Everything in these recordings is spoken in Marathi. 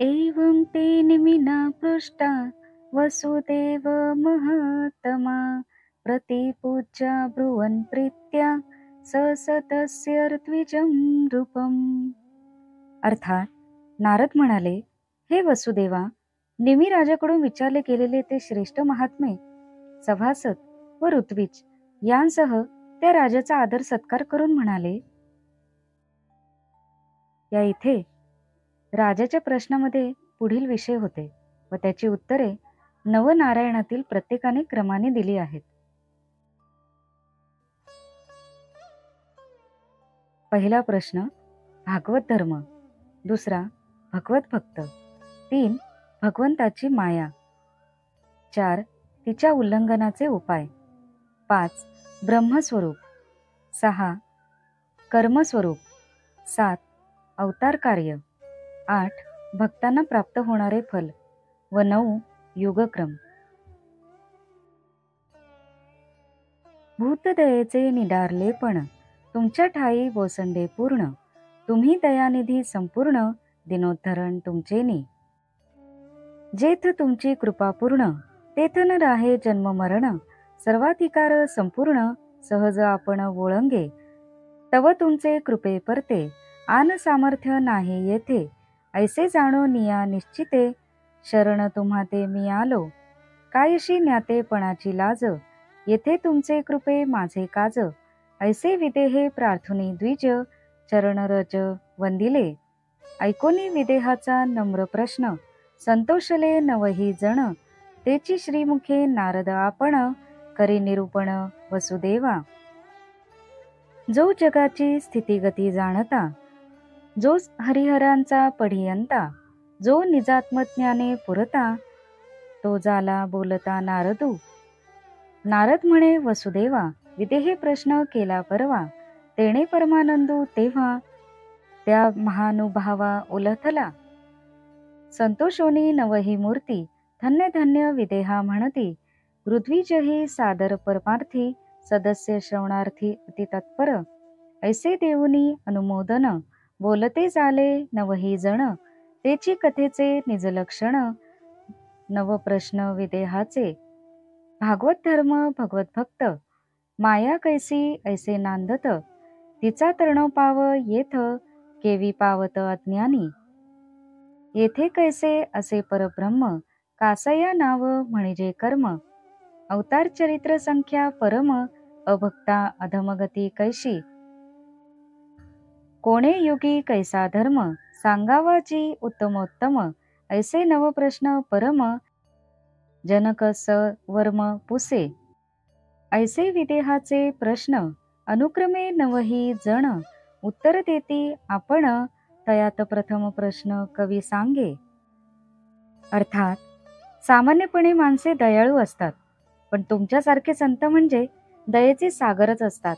एवं तेनमिना पृष्टा वसुदेव महात्मा प्रतिपूज्य ब्रुवन् प्रीत्या सतस्य द्विजं रूपम. अर्थात नारद म्हणाले, हे वसुदेवा, निमी राजाकडून विचारले गेलेले ते श्रेष्ठ महात्मे, सभासद व ऋत्विज यांसह त्या राजाचा आदर सत्कार करून म्हणाले. या इथे राजाच्या प्रश्नामध्ये पुढील विषय होते व त्याची उत्तरे नवनारायणातील प्रत्येकाने क्रमाने दिली आहेत. पहिला प्रश्न भागवत धर्म, दुसरा भगवत भक्त, 3 भगवंताची माया, 4 तिच्या उल्लंघनाचे उपाय, 5 ब्रह्मस्वरूप, 6 कर्मस्वरूप, 7 अवतार कार्य, 8 भक्तांना प्राप्त होणारे फल व 9 युगक्रम. भूतदयेचे निडारलेपण तुमच्या ठाई बोसंडे पूर्ण, तुम्ही दयानिधी संपूर्ण, दिनोद्धरण तुमचेनी. जेथ तुमची कृपा पूर्ण, तेथ न राहे जन्म मरण, सर्वाधिकार संपूर्ण, सहज आपण ओळंगे, तव तुमचे कृपे परते, आन सामर्थ्य नाही येथे, ऐसे जाणो निया निश्चिते, शरण तुम्हा ते मी आलो, कायशी ज्ञातेपणाची लाज, येथे तुमचे कृपे माझे काज, ऐसे विदेहे प्रार्थुनी द्विज, चरण रज वंदिले, ऐकोनी विदेहाचा नम्र प्रश्न, संतोषले नवही जण, तेची श्रीमुखे नारद आपण, करी निरूपण वसुदेवा. जो जगाची स्थितिगती जाणता, जो हरिहरांचा पढियंता, जो निजात्मज्ञाने पुरता, तो जाला बोलता नारदू. नारद म्हणे, वसुदेवा, विदेहे प्रश्न केला परवा, तेणे परमानंदू तेव्हा, त्या महानुभावा उलथला, संतोषोनी नवही मूर्ती, धन्य धन्य विदेहा म्हणती, ऋद्विजही सादर परमार्थी, सदस्य श्रवणार्थी अति तत्पर, ऐसे देऊनी अनुमोदन, बोलते झाले नवही जण, तेची कथेचे निजलक्षण, नव प्रश्न विदेहाचे. भागवत धर्म भगवत भक्त, माया कैसी ऐसे नांदत, तिचा तरणव पाव येथ, केवी पावत अज्ञानी, येथे कैसे असे परब्रह्म, कासया नाव म्हणजे कर्म, अवतार चरित्र संख्या परम, अभक्ता अधमगती कैशी, कोणे युगी कैसा धर्म, सांगावा जी उत्तमोत्तम, ऐसे नव प्रश्न परम, जनक वर्म पुसे, ऐसे विदेहाचे प्रश्न, अनुक्रमे नवही जण, उत्तर देती आपण, तयात प्रथम प्रश्न कवी सांगे. अर्थात सामान्यपणे माणसे दयाळू असतात, पण तुमच्यासारखे संत म्हणजे दयेचे सागरच असतात.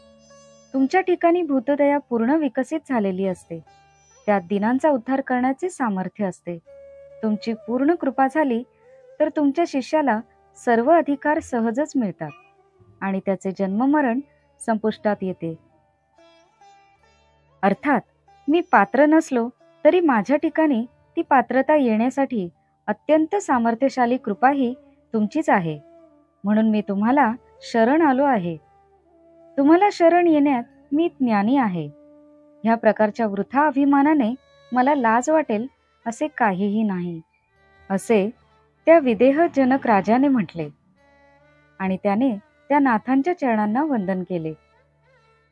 तुमच्या ठिकाणी भूतदया पूर्ण विकसित झालेली असते, त्यात दिनांचा उद्धार करण्याचे सामर्थ्य असते. तुमची पूर्ण कृपा झाली तर तुमच्या शिष्याला सर्व अधिकार सहजच मिळतात आणि त्याचे जन्ममरण संपुष्टात येते. अर्थात मी पात्र नसलो तरी माझ्या ठिकाणी ती पात्रता येण्यासाठी अत्यंत सामर्थ्यशाली कृपाही तुमचीच आहे, म्हणून मी तुम्हाला शरण आलो आहे. तुम्हाला शरण येण्यात मी ज्ञानी आहे. ह्या प्रकारच्या वृथा अभिमानाने मला लाज वाटेल असे काहीही नाही, असे त्या विदेह जनक राजाने म्हटले आणि त्याने त्या नाथांच्या चरणांना वंदन केले.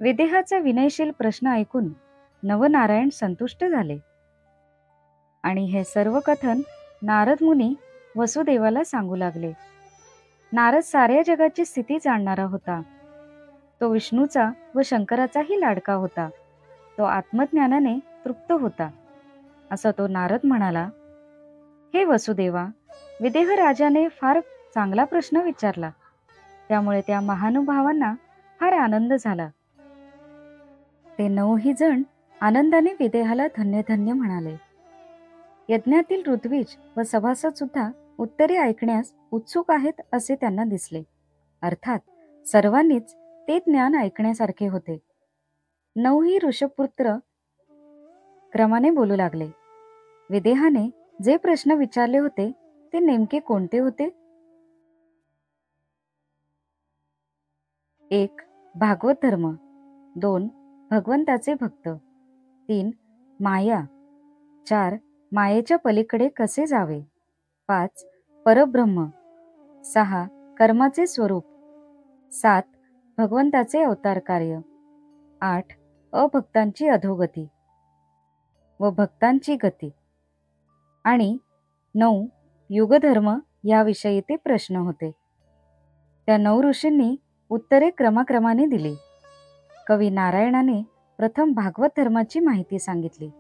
विदेहाचा विनयशील प्रश्न ऐकून नवनारायण संतुष्ट झाले आणि हे सर्व कथन नारद मुनी वसुदेवाला सांगू लागले. नारद साऱ्या जगाची स्थिती जाणणारा होता. तो विष्णूचा व शंकराचाही लाडका होता. तो आत्मज्ञानाने तृप्त होता. असा तो नारद म्हणाला, हे वसुदेवा, विदेह राजाने फार चांगला प्रश्न विचारला, त्यामुळे त्या महानुभावांना फार आनंद झाला. ते 9ही जण आनंदाने विदेहाला धन्य धन्य म्हणाले. यज्ञातील ऋत्विज व सभासद सुद्धा उत्तरे ऐकण्यास उत्सुक आहेत असे त्यांना दिसले. अर्थात सर्वांनीच ते ज्ञान ऐकण्यासारखे होते. 9ही ऋषभपुत्र क्रमाने बोलू लागले. विदेहाने जे प्रश्न विचारले होते ते नेमके कोणते होते? 1. भागवत धर्म. 2. भगवंताचे भक्त. 3. माया. 4. मायेच्या पलीकडे कसे जावे. 5. परब्रह्म. 6. कर्माचे स्वरूप. 7. भगवंताचे अवतार कार्य. 8. अभक्तांची अधोगती व भक्तांची गती. आणि 9. युगधर्म याविषयी ते प्रश्न होते. त्या 9 ऋषींनी उत्तरे क्रमाक्रमाने दिली. कवी नारायणाने प्रथम भागवत धर्माची माहिती सांगितली.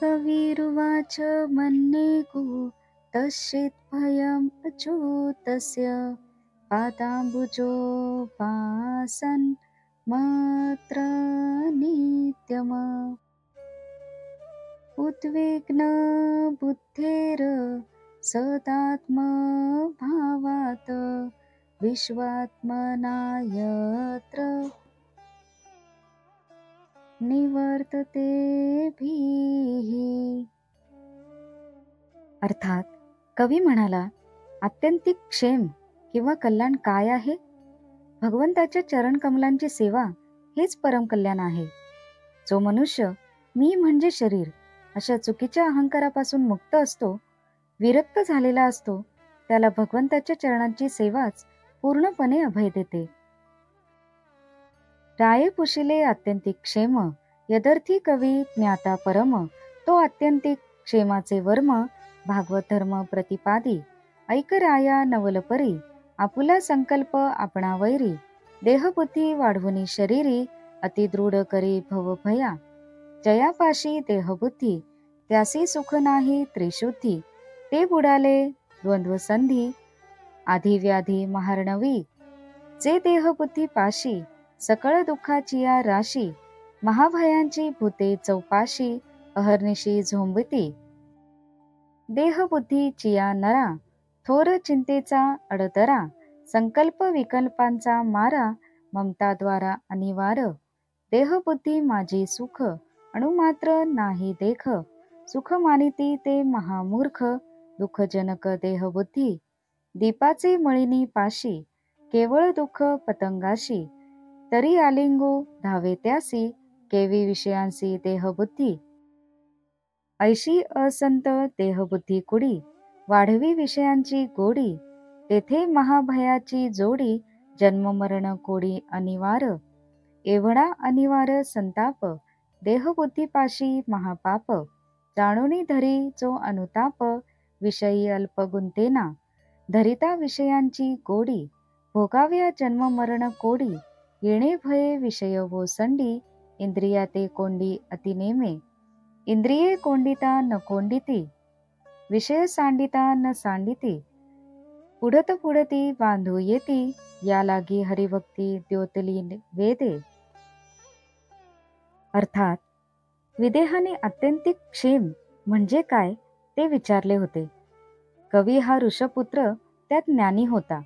कविरुवाच मन्ये को तस्येत् भयम् अच्युतस्य पादाम्बुजोपासन् मात्र नित्यम् उद्विग्न बुद्धेर सदात्मभावात् विश्वात्मना यत्र निवर्तते भीः. अर्थात कवी म्हणाला, आत्यंतिक क्षेम किंवा कल्याण काय आहे? भगवंताच्या चरणकमलांची सेवा हेच परमकल्याण आहे. जो मनुष्य मी म्हणजे शरीर अशा चुकीच्या अहंकारापासून मुक्त असतो, विरक्त झालेला असतो, त्याला भगवंताच्या चरणांची सेवाच पूर्णपणे अभय देते. राये पुशिले आत्यंतिक क्षेम यदर्थी कवी ज्ञाता परम. तो आत्यंतिक क्षेमाचे वर्म भागवत धर्म प्रतिपादी. ऐक राया नवलपरी आपुला संकल्प आपणा वैरी. देहबुद्धी वाढवुनी शरीरी अतिदृढ करी भवभया. जयापाशी देहबुद्धी त्यासी सुख नाही त्रिशुद्धी. ते बुडाले द्वंद्व संधी आधी व्याधी महार्णवी. जे देहबुद्धी पाशी सकळ दुःखाची या राशी. महाभयांची भूते चौपाशी अहर्निशी झोंबती. देहबुद्धी चिया नरा थोर चिंतेचा अडतरा. संकल्प विकल्पांचा मारा ममताद्वारा अनिवार. देहबुद्धी माझी सुख अणुमात्र नाही देख. सुख मानिती ते महामूर्ख दुःखजनक देहबुद्धी. दीपाचे मळिनी पाशी केवळ दुःख पतंगाशी. तरी आलिंगू धावे त्यासी केवी विषयांसी देहबुद्धी. ऐशी असंत देहबुद्धी कुडी वाढवी विषयांची गोडी. तेथे महाभयाची जोडी जन्ममरण कोडी अनिवार. एवढा अनिवार संताप देहबुद्धीपाशी महापाप. जाणूनी धरी जो अनुताप विषयी अल्प गुंतेना. धरिता विषयांची गोडी भोगाव्या जन्ममरण कोडी. येणे भये विषय ओसंडी इंद्रिया ते कोंडी अतिनेमे. इंद्रिये कोंडिता न कोंडिती विषय सांडिता न सांडिती. पुढत पुढती बांधू येती या लागी हरिभक्ती द्योतली वेदे. अर्थात विदेहाने आत्यंतिक क्षेम म्हणजे काय ते विचारले होते. कवी हा ऋषपुत्र त्यात ज्ञानी होता.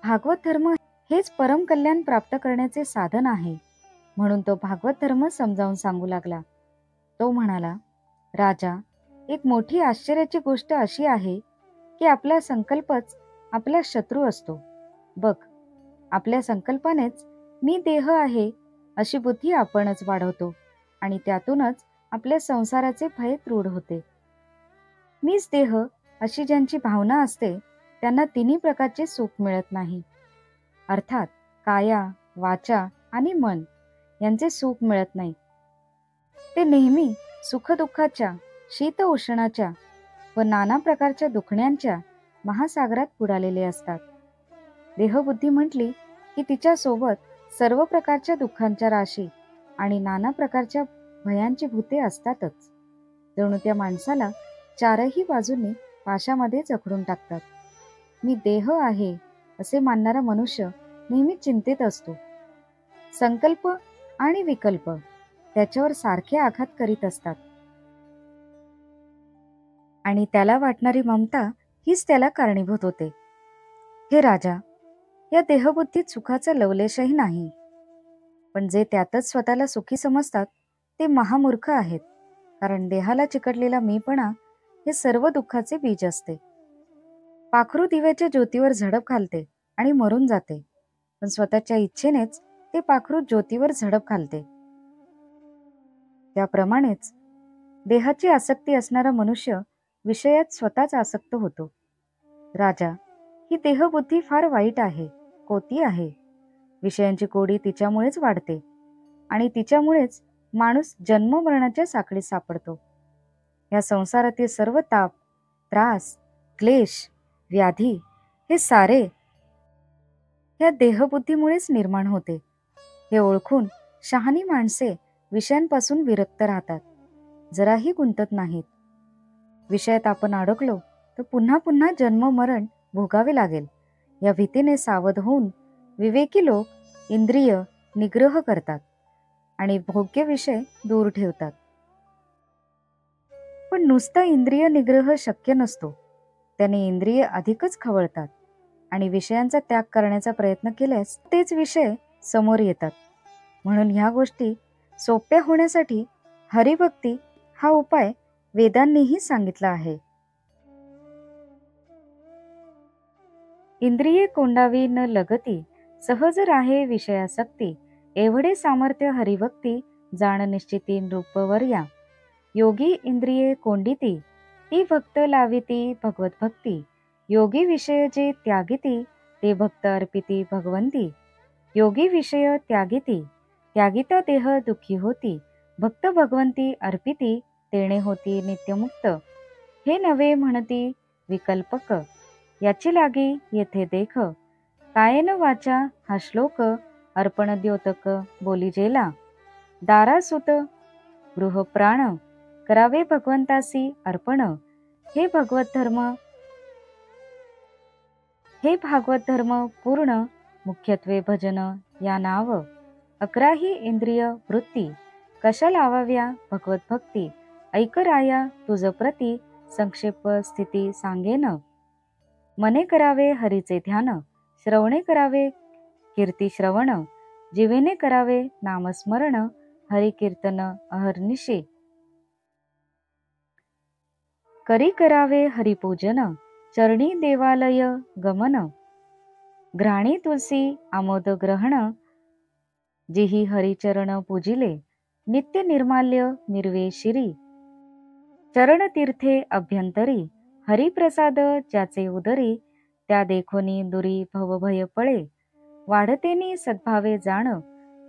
भागवत धर्म हेच परम कल्याण प्राप्त करण्याचे साधन आहे म्हणून तो भागवत धर्म समजावून सांगू लागला. तो म्हणाला, राजा, एक मोठी आश्चर्याची गोष्ट अशी आहे की आपला संकल्पच आपला शत्रू असतो. बघ, आपल्या संकल्पानेच मी देह आहे अशी बुद्धी आपणच वाढवतो आणि त्यातूनच आपल्या संसाराचे भय दृढ होते. मीच देह अशी ज्यांची भावना असते त्यांना तिन्ही प्रकारचे सुख मिळत नाही. अर्थात काया, वाचा आणि मन यांचे सुख मिळत नाही. ते नेहमी सुखदुःखाच्या, शीत उष्णाच्या व नाना प्रकारच्या दुखण्यांच्या महासागरात बुडालेले असतात. देहबुद्धी म्हटली की तिच्या सोबत सर्व प्रकारच्या दुःखांच्या राशी आणि नाना प्रकारच्या भयांची भूते असतातच. जणू त्या माणसाला चारही बाजूंनी पाशामध्ये जखडून टाकतात. मी देह आहे असे मानणारा मनुष्य नेहमी चिंतेत असतो. संकल्प आणि विकल्प त्याच्यावर सारखे आघात करीत असतात आणि त्याला वाटणारी ममता हीच त्याला कारणीभूत होते. हे राजा, या देहबुद्धीत सुखाचा लवलेशही नाही. पण जे त्यातच स्वतःला सुखी समजतात ते महामूर्ख आहेत. कारण देहाला चिकटलेला मीपणा हे सर्व दुःखाचे बीज असते. पाखरू दिव्याच्या ज्योतीवर झडप घालते आणि मरून जाते, पण स्वतःच्या इच्छेनेच ते पाखरू ज्योतीवर झडप घालते. त्याप्रमाणेच देहाची आसक्ती असणारा मनुष्य विषयात स्वतःच आसक्त होतो. राजा, ही देहबुद्धी फार वाईट आहे, कोती आहे. विषयांची कोडी तिच्यामुळेच वाढते आणि तिच्यामुळेच माणूस जन्म मरणाच्या साखळीत सापडतो. या संसारातील सर्व ताप, त्रास, क्लेश, व्याधी हे सारे या देहबुद्धीमुळेच निर्माण होते. हे ओळखून शहाणी माणसे विषयांपासून विरक्त राहतात, जराही गुंतत नाहीत. विषयात आपण अडकलो तर पुन्हा पुन्हा जन्म मरण भोगावे लागेल या भीतीने सावध होऊन विवेकी लोक इंद्रिय निग्रह करतात आणि भोग्य विषय दूर ठेवतात. पण नुसता इंद्रिय निग्रह शक्य नसतो. त्याने इंद्रिय अधिकच खवळतात आणि विषयांचा त्याग करण्याचा प्रयत्न केल्यास तेच विषय समोर येतात. म्हणून ह्या गोष्टी सोप्या होण्यासाठी हरिभक्ती हा उपाय वेदांनीही सांगितला आहे. इंद्रिये कोंडावी न लगती, सहज राहे विषयासक्ती. एवढे सामर्थ्य हरिभक्ती, जाण निश्चिती नृपवर्या. योगी इंद्रिये कोंडिती, ती भक्त लाविती भगवत भक्ती. योगी विषय जे त्यागिती, ते भक्त अर्पिती भगवंती. योगी विषय त्यागिती, त्यागिता देह दुःखी होती. भक्त भगवंती अर्पिती, तेणे होती नित्यमुक्त. हे नवे म्हणती विकल्पक, याची लागी येथे देख. कायेन वाचा हा श्लोक, अर्पण द्योतक बोली जेला. दारासुत गृहप्राण, करावे भगवंतासी अर्पण. हे भागवत धर्म पूर्ण, मुख्यत्वे भजन या नाव. 11 इंद्रिय वृत्ती, कशा लावाव्या भगवत भक्ती. ऐक राया तुझ प्रती, संक्षेप स्थिती सांगेन. मने करावे हरीचे ध्यान, श्रवणे करावे कीर्ती श्रवण. जिवेने करावे नामस्मरण, हरी कीर्तन अहर्निशी. करी करावे हरिपूजन, चरणी देवालय गमन. घ्राणी तुलसी आमोद ग्रहण, जिही हरिचरण पूजिले. नित्य निर्माल्य निर्वेशिरी, चरण तीर्थे अभ्यंतरी. हरिप्रसाद ज्याचे उदरी, त्या देखोनी दुरी भवभय पळे. वाढतेनी सद्भावे जाण,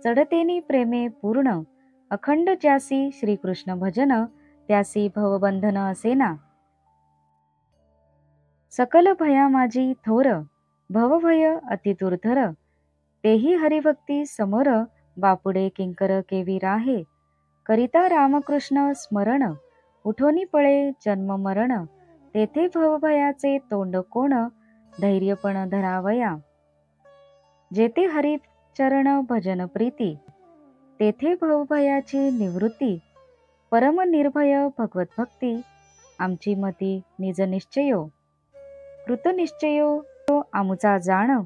चढतेनी प्रेमे पूर्ण. अखंड ज्यासी श्रीकृष्ण भजन, त्यासी भवबंधन असेना. सकल भया माझी थोर, भवभय अतिदुर्धर. तेही हरिभक्ती समोर, बापुडे किंकर केवी राहे. करिता रामकृष्ण स्मरण, उठोनी पळे जन्म मरण. तेथे भवभयाचे तोंड कोण, धैर्यपण धरावया. जेथे हरिचरण भजन प्रीती, तेथे भवभयाची निवृत्ती. परम निर्भय भगवत भक्ती, आमची मती निज निश्चयो. कृतनिश्चयो तो आमुचा जाण,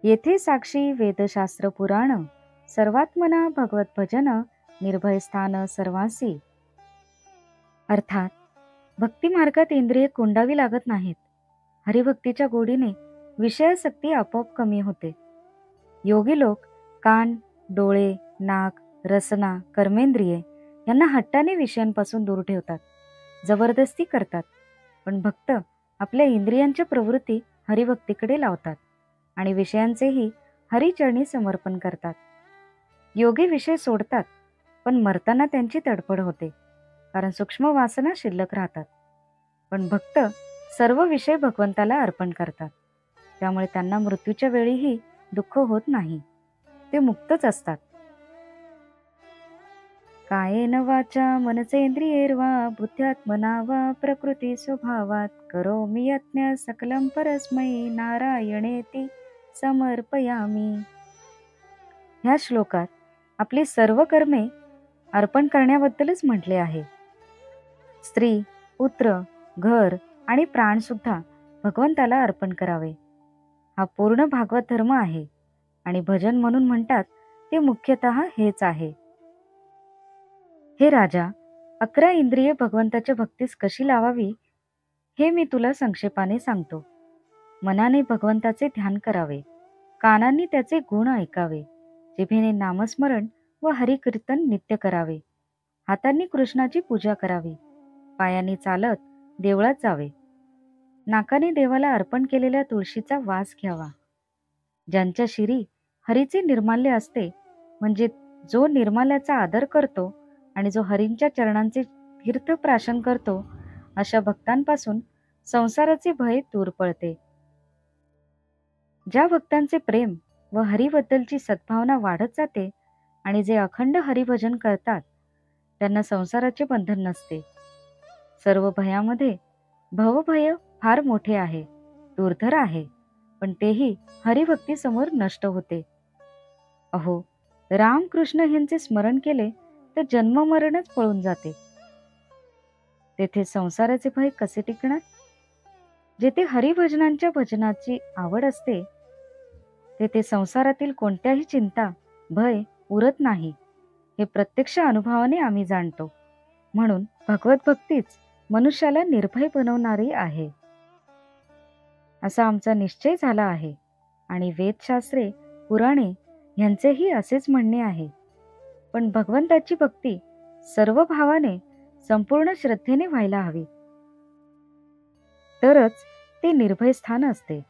येथे साक्षी वेदशास्त्र पुराण. सर्वात्मना भगवत भजन, निर्भय स्थान सर्वांसी. अर्थात भक्ती मार्गात इंद्रिये कोंडावी लागत नाहीत. हरिभक्तीच्या गोडीने विषयासक्ती आपोआप कमी होते. योगी लोक कान, डोळे, नाक, रसना, कर्मेंद्रिये यांना हट्टाने विषयांपासून दूर ठेवतात, जबरदस्ती करतात. पण भक्त आपल्या इंद्रियांच्या प्रवृत्ती हरिभक्तीकडे लावतात आणि विषयांचेही हरिचरणी समर्पण करतात. योगी विषय सोडतात, पण मरताना त्यांची तडफड होते, कारण सूक्ष्म वासना शिल्लक राहतात. पण भक्त सर्व विषय भगवंताला अर्पण करतात, त्यामुळे त्यांना मृत्यूच्या वेळीही दुःख होत नाही. ते मुक्तच असतात. कायेन वाचा मनसेंद्रियैर्वा, बुद्ध्यात्मना वा प्रकृती स्वभावात. करोमि यज्ञ सकलं परस्मै, नारायणेति समर्पयामी. ह्या श्लोकात आपली सर्व कर्मे अर्पण करण्याबद्दलच म्हटले आहे. स्त्री, पुत्र, घर आणि प्राण सुद्धा भगवंताला अर्पण करावे. हा पूर्ण भागवत धर्म आहे आणि भजन म्हणून म्हणतात ते मुख्यतः हेच आहे. हे राजा, 11 इंद्रिये भगवंताच्या भक्तीस कशी लावावी हे मी तुला संक्षेपाने सांगतो. मनाने भगवंताचे ध्यान करावे, कानांनी त्याचे गुण ऐकावे, जिभेने नामस्मरण व हरिकीर्तन नित्य करावे, हातांनी कृष्णाची पूजा करावी, पायांनी चालत देवळात जावे, नाकाने देवाला अर्पण केलेल्या तुळशीचा वास घ्यावा. ज्यांच्या शिरी हरीचे निर्माल्य असते, म्हणजे जो निर्माल्याचा आदर करतो आणि जो हरींच्या चरणांचे तीर्थप्राशन करतो, अशा भक्तांपासून संसाराचे भय दूर पळते. ज्या भक्तांचे प्रेम व हरीबद्दलची सद्भावना वाढत जाते आणि जे अखंड हरिभजन करतात, त्यांना संसाराचे बंधन नसते. सर्व भयामध्ये भवभय फार मोठे आहे, दुर्धर आहे, पण तेही हरिभक्तीसमोर नष्ट होते. अहो, रामकृष्ण यांचे स्मरण केले तर जन्ममरणच पळून जाते. तेथे संसाराचे भय कसे टिकणार? जेथे हरिभजनांच्या भजनाची आवड असते, तेथे संसारातील कोणत्याही चिंता, भय उरत नाही. हे प्रत्यक्ष अनुभवाने आम्ही जाणतो. म्हणून भगवत भक्तीच मनुष्याला निर्भय बनवणारी आहे, असा आमचा निश्चय झाला आहे. आणि वेदशास्त्रे, पुराणे यांचेही असेच म्हणणे आहे. पण भगवंताची भक्ती सर्व भावाने, संपूर्ण श्रद्धेने व्हायला हवी, तरच ते निर्भय स्थान असते.